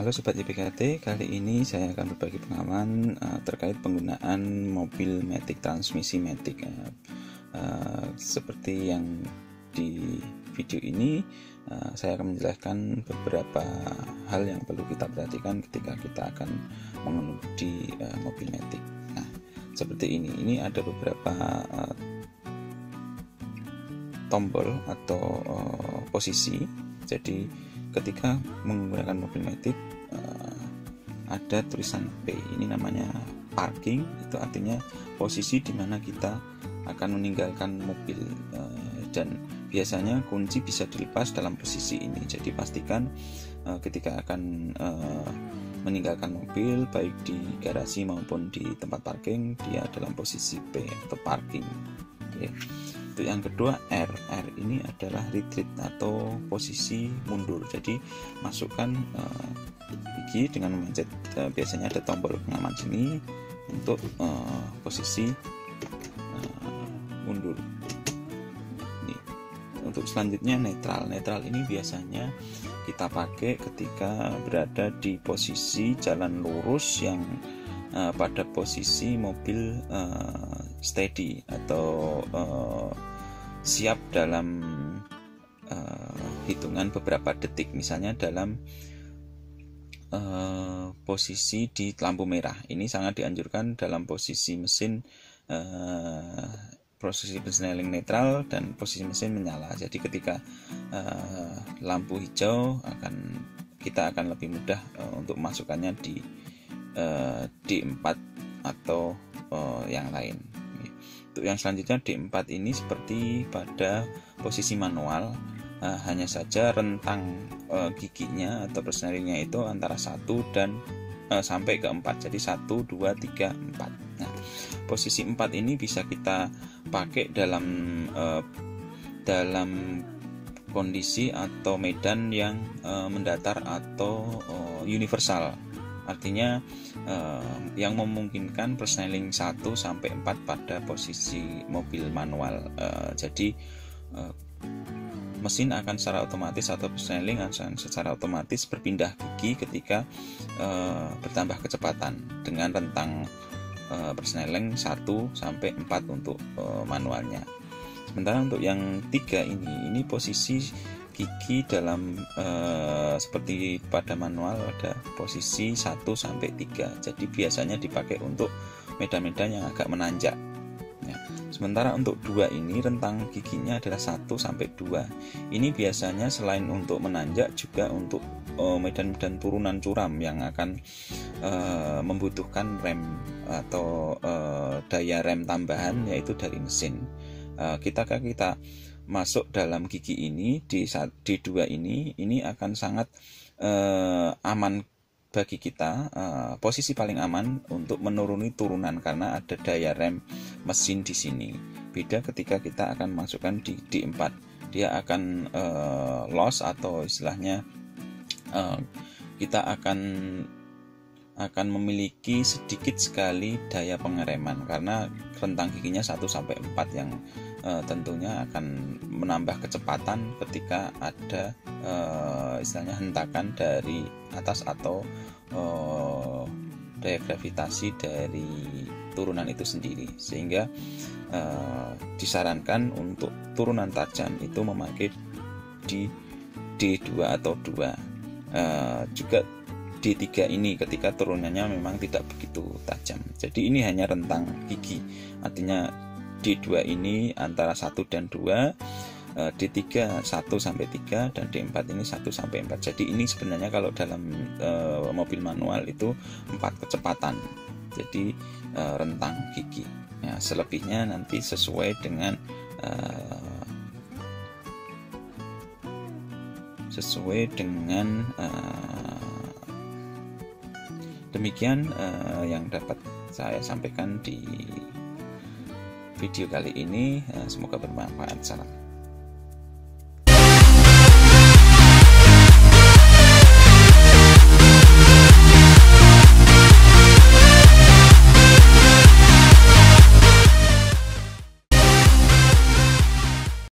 Halo Sobat YPKT, kali ini saya akan berbagi pengalaman terkait penggunaan mobil matic, transmisi matic. Seperti yang di video ini, saya akan menjelaskan beberapa hal yang perlu kita perhatikan ketika kita akan mengemudi mobil matic. Nah, seperti ini ada beberapa tombol atau posisi. Jadi ketika menggunakan mobil matic ada tulisan P, ini namanya parking. Itu artinya posisi di mana kita akan meninggalkan mobil, dan biasanya kunci bisa dilepas dalam posisi ini. Jadi pastikan ketika akan meninggalkan mobil, baik di garasi maupun di tempat parking, dia dalam posisi P atau parking. Oke. Untuk yang kedua, R ini adalah retreat atau posisi mundur. Jadi masukkan gigi dengan memencet, biasanya ada tombol pengaman sini untuk posisi mundur. Ini. Untuk selanjutnya netral ini biasanya kita pakai ketika berada di posisi jalan lurus yang pada posisi mobil steady atau siap dalam hitungan beberapa detik, misalnya dalam posisi di lampu merah. Ini sangat dianjurkan dalam posisi mesin posisi persneling netral dan posisi mesin menyala. Jadi ketika lampu hijau kita akan lebih mudah untuk masukkannya di D4 atau yang lain. Untuk yang selanjutnya D4 ini seperti pada posisi manual, hanya saja rentang giginya atau persnelingnya itu antara 1 dan sampai ke 4. Jadi 1, 2, 3, 4. Nah, posisi 4 ini bisa kita pakai dalam kondisi atau medan yang mendatar atau universal. Artinya yang memungkinkan persneling 1 sampai 4 pada posisi mobil manual. Jadi mesin akan secara otomatis atau persneling akan secara otomatis berpindah gigi ketika bertambah kecepatan dengan rentang persneling 1 sampai 4 untuk manualnya. Sementara untuk yang 3 ini posisi gigi dalam seperti pada manual ada posisi 1 sampai 3. Jadi biasanya dipakai untuk medan-medan yang agak menanjak. Ya. Sementara untuk 2 ini rentang giginya adalah 1 sampai 2. Ini biasanya selain untuk menanjak juga untuk medan-medan turunan curam yang akan membutuhkan rem atau daya rem tambahan, yaitu dari mesin. Kita masuk dalam gigi ini di 2 ini akan sangat aman bagi kita, posisi paling aman untuk menuruni turunan karena ada daya rem mesin di sini. Beda ketika kita akan masukkan di D4, dia akan loss atau istilahnya kita akan memiliki sedikit sekali daya pengereman karena rentang giginya 1 sampai 4 yang tentunya akan menambah kecepatan ketika ada istilahnya hentakan dari atas atau daya gravitasi dari turunan itu sendiri, sehingga disarankan untuk turunan tajam itu memakai di D2 atau 2. Juga D3 ini ketika turunannya memang tidak begitu tajam. Jadi ini hanya rentang gigi, artinya D2 ini antara 1 dan 2, D3 1 sampai 3, dan D4 ini 1 sampai 4. Jadi ini sebenarnya kalau dalam mobil manual itu 4 kecepatan. Jadi rentang gigi. Ya, selebihnya nanti sesuai dengan demikian yang dapat saya sampaikan di video kali ini. Semoga bermanfaat. Salam.